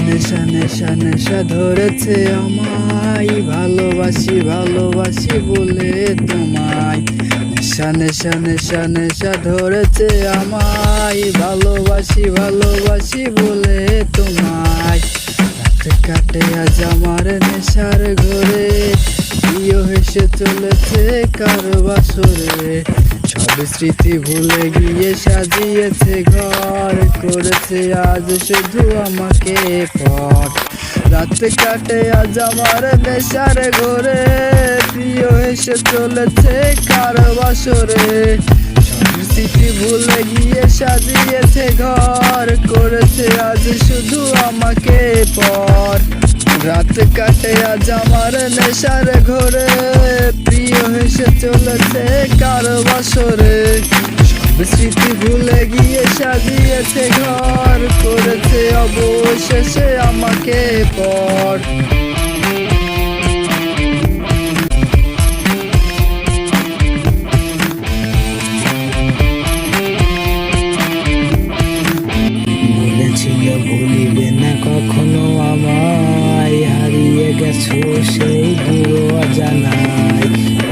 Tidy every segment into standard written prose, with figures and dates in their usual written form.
নেশা নেশা নেশা ধরেছে আমায়, ভালোবাসি ভালোবাসি বলে তোমায়। নেশা নেশা নেশা নেশা ধরেছে আমায়, ভালোবাসি ভালোবাসি বলে তোমায়। রাত কাটে আজ আমার নেশার ঘরে, প্রিয় হেসে চলেছে কার বাসরে। সব স্মৃতি ভুলে গিয়ে সাজিয়েছে ঘর, করেছে আজ শুধু আমাকে পর। রাত কাটে আজ আমার নেশার ঘরে, প্রিয় হেসে চলেছে কার বাসরে। সব স্মৃতি ভুলে গিয়ে সাজিয়েছে ঘর, করেছে আজ শুধু আমাকে পর। রাত কাটে আজ আমার নেশার ঘরে, প্রিয় হেসে চলেছে কার বাসরে। সব স্মৃতি ভুলে গিয়ে সাজিয়েছে ঘর, করেছে অবশেষে আমাকে পর। বলেছিল ভুলিবে না কখনো আমায়, হারিয়ে গেছো সেই দূর অজানায়।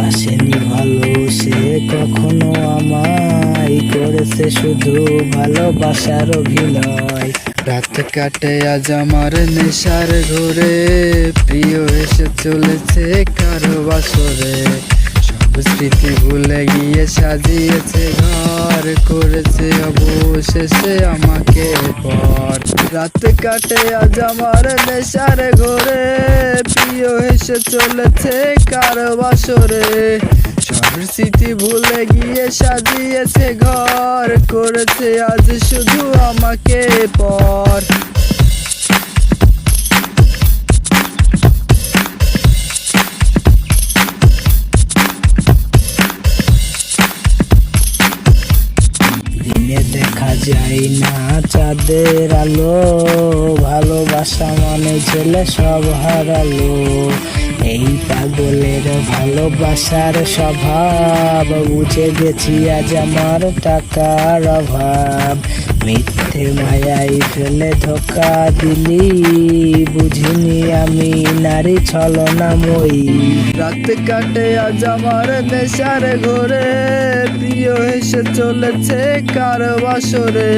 আসেনি ভালো সে কখনো আমায়, করেছে শুধু ভালোবাসার অভিনয়। রাত কাটে আজ আমার নেশার ঘরে, প্রিয় এসে চলেছে কারো বাসরে। সব স্মৃতি ভুলে গিয়ে সাজিয়েছে ঘর, করেছে অবশেষে আমাকে পর। রাত কাটে আজ আমার নেশার ঘরে, প্রিয় এসে চলেছে কারো বাসরে। সব স্মৃতি ভুলে গিয়ে সাজিয়েছে ঘর, করেছে আজ শুধু আমাকে পর। দিনে দেখা যায় না চাঁদের আলো, ভালোবাসা মানে ছেলে সব হারালো। এই পাগলের ভালোবাসার স্বভাব, বুঝে গেছি আজ আমার টাকার অভাব। মিথ্যে মায়াই ফেলে ধোকা দিলি, বুঝিনি আমি নারী ছলনাময়ী। রাত কাটে আজ আমার নেশার ঘরে, প্রিয় হেসে চলেছে কার বাসরে।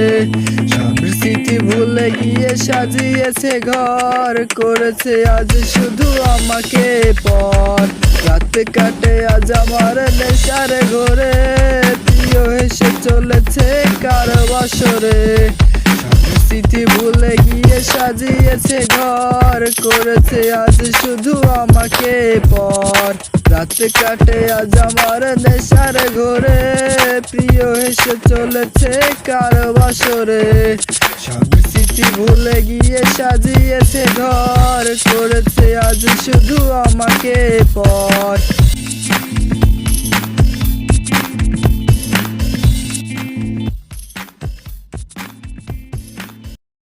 সব স্মৃতি ভুলে গিয়ে সাজিয়েছে ঘর, করেছে আজ শুধু আমাকে পর। রাত কাটে আজ আমার নেশার ঘরে, প্রিয় হেসে চলেছে কার বাসরে। সব স্মৃতি ভুলে গিয়ে সাজিয়েছে ঘর, করেছে আজ শুধু আমাকে পর। রাত কাটে আজ আমার নেশার ঘরে, প্রিয় হেসে চলেছে কার বাসরে। সব স্মৃতি ভুলে গিয়ে সাজিয়েছে ঘর, করেছে আজ শুধু আমাকে পর।